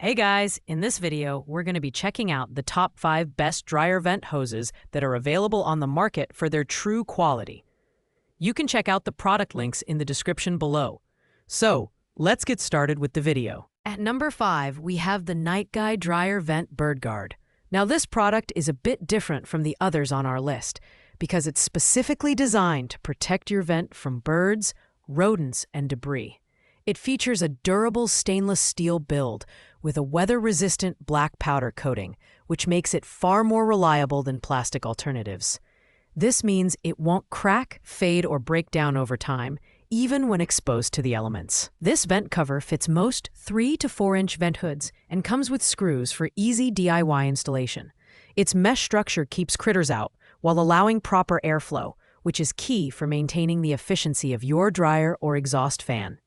Hey guys, in this video, we're going to be checking out the top 5 best dryer vent hoses that are available on the market for their true quality. You can check out the product links in the description below. So, let's get started with the video. At number 5, we have the Night Guy Dryer Vent Bird Guard. Now this product is a bit different from the others on our list because it's specifically designed to protect your vent from birds, rodents, and debris. It features a durable stainless steel build with a weather-resistant black powder coating, which makes it far more reliable than plastic alternatives. This means it won't crack, fade, or break down over time, even when exposed to the elements. This vent cover fits most 3 to 4-inch vent hoods and comes with screws for easy DIY installation. Its mesh structure keeps critters out while allowing proper airflow, which is key for maintaining the efficiency of your dryer or exhaust fan.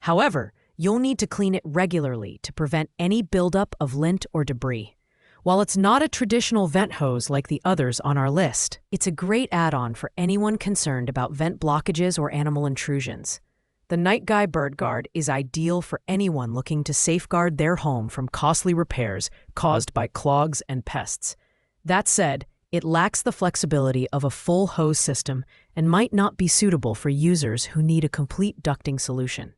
However, you'll need to clean it regularly to prevent any buildup of lint or debris. While it's not a traditional vent hose like the others on our list, it's a great add-on for anyone concerned about vent blockages or animal intrusions. The Night Guy Bird Guard is ideal for anyone looking to safeguard their home from costly repairs caused by clogs and pests. That said, it lacks the flexibility of a full hose system and might not be suitable for users who need a complete ducting solution.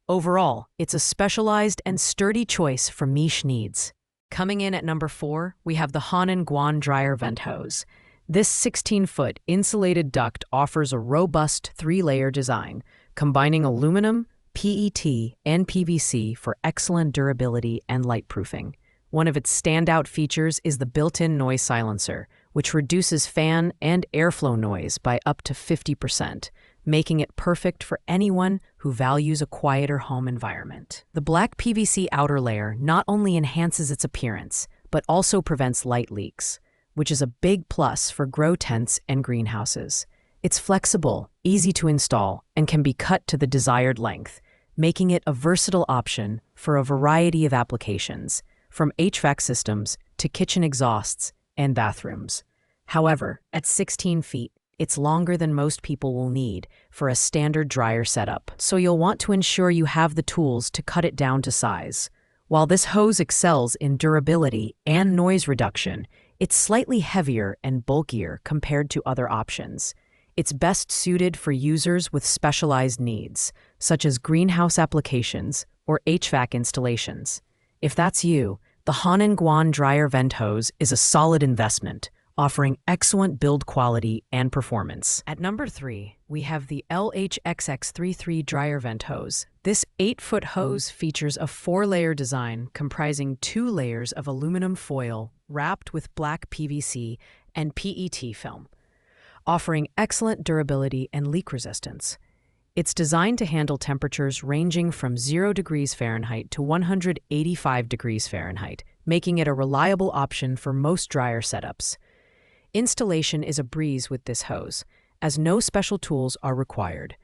Overall, it's a specialized and sturdy choice for niche needs. Coming in at number 4, we have the Hanan Guan Dryer Vent Hose. This 16-foot insulated duct offers a robust 3-layer design, combining aluminum, PET, and PVC for excellent durability and lightproofing. One of its standout features is the built-in noise silencer, which reduces fan and airflow noise by up to 50%. Making it perfect for anyone who values a quieter home environment. The black PVC outer layer not only enhances its appearance, but also prevents light leaks, which is a big plus for grow tents and greenhouses. It's flexible, easy to install, and can be cut to the desired length, making it a versatile option for a variety of applications, from HVAC systems to kitchen exhausts and bathrooms. However, at 16 feet, it's longer than most people will need for a standard dryer setup, so you'll want to ensure you have the tools to cut it down to size. While this hose excels in durability and noise reduction, it's slightly heavier and bulkier compared to other options. It's best suited for users with specialized needs, such as greenhouse applications or HVAC installations. If that's you, the Hanan Guan Dryer Vent Hose is a solid investment, offering excellent build quality and performance. At number 3, we have the LHXX33 Dryer Vent Hose. This 8-foot hose features a 4-layer design comprising 2 layers of aluminum foil wrapped with black PVC and PET film, offering excellent durability and leak resistance. It's designed to handle temperatures ranging from 0 degrees Fahrenheit to 185 degrees Fahrenheit, making it a reliable option for most dryer setups. Installation is a breeze with this hose, as no special tools are required.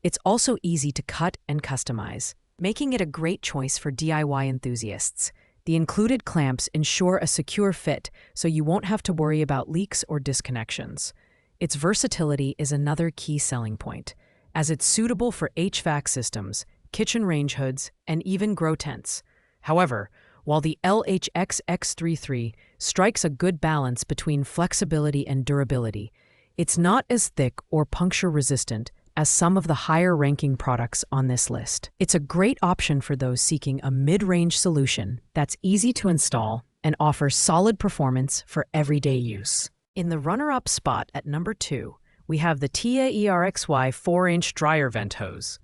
It's also easy to cut and customize, making it a great choice for DIY enthusiasts. The included clamps ensure a secure fit, so you won't have to worry about leaks or disconnections. Its versatility is another key selling point, as it's suitable for HVAC systems, kitchen range hoods, and even grow tents. However, while the LHXX33 strikes a good balance between flexibility and durability, it's not as thick or puncture-resistant as some of the higher-ranking products on this list. It's a great option for those seeking a mid-range solution that's easy to install and offers solid performance for everyday use. In the runner-up spot at number 2, we have the TAERXY 4-inch Dryer Vent Hose.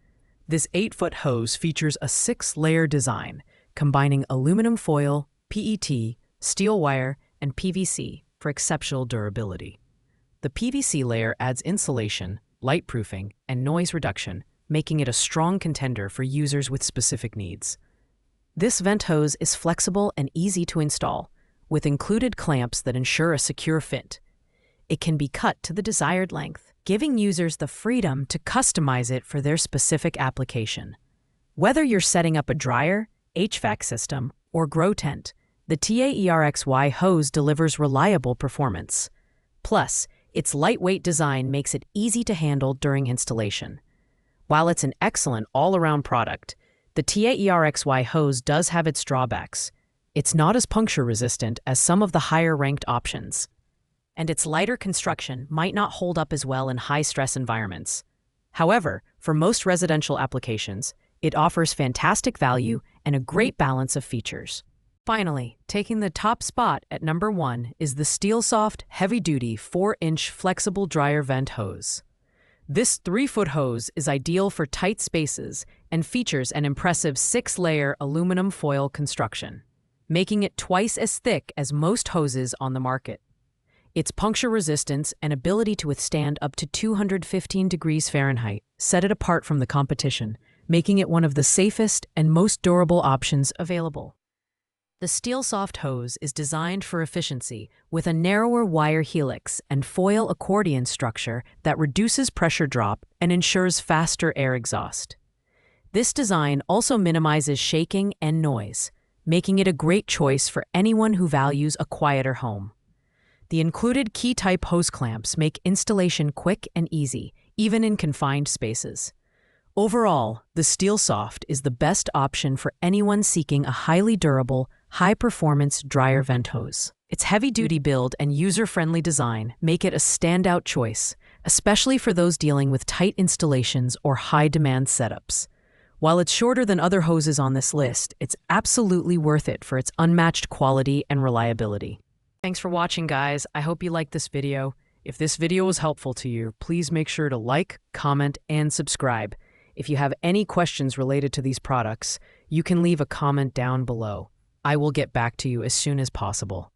This 8-foot hose features a 6-layer design, combining aluminum foil, PET, steel wire, and PVC for exceptional durability. The PVC layer adds insulation, lightproofing, and noise reduction, making it a strong contender for users with specific needs. This vent hose is flexible and easy to install, with included clamps that ensure a secure fit. It can be cut to the desired length, giving users the freedom to customize it for their specific application. Whether you're setting up a dryer, HVAC system, or grow tent, the TAERXY hose delivers reliable performance. Plus, its lightweight design makes it easy to handle during installation. While it's an excellent all-around product, The TAERXY hose does have its drawbacks. It's not as puncture-resistant as some of the higher-ranked options, and its lighter construction might not hold up as well in high-stress environments. However, for most residential applications, it offers fantastic value and a great balance of features. Finally, taking the top spot at number 1 is the SteelSoft heavy-duty 4-inch flexible dryer vent hose. This 3-foot hose is ideal for tight spaces and features an impressive 6-layer aluminum foil construction, making it twice as thick as most hoses on the market. Its puncture resistance and ability to withstand up to 215 degrees Fahrenheit set it apart from the competition, making it one of the safest and most durable options available. The SteelSoft hose is designed for efficiency with a narrower wire helix and foil accordion structure that reduces pressure drop and ensures faster air exhaust. This design also minimizes shaking and noise, making it a great choice for anyone who values a quieter home. The included key-type hose clamps make installation quick and easy, even in confined spaces. Overall, the SteelSoft is the best option for anyone seeking a highly durable, high-performance dryer vent hose. Its heavy-duty build and user-friendly design make it a standout choice, especially for those dealing with tight installations or high-demand setups. While it's shorter than other hoses on this list, it's absolutely worth it for its unmatched quality and reliability. Thanks for watching, guys. I hope you liked this video. If this video was helpful to you, please make sure to like, comment, and subscribe. If you have any questions related to these products, you can leave a comment down below. I will get back to you as soon as possible.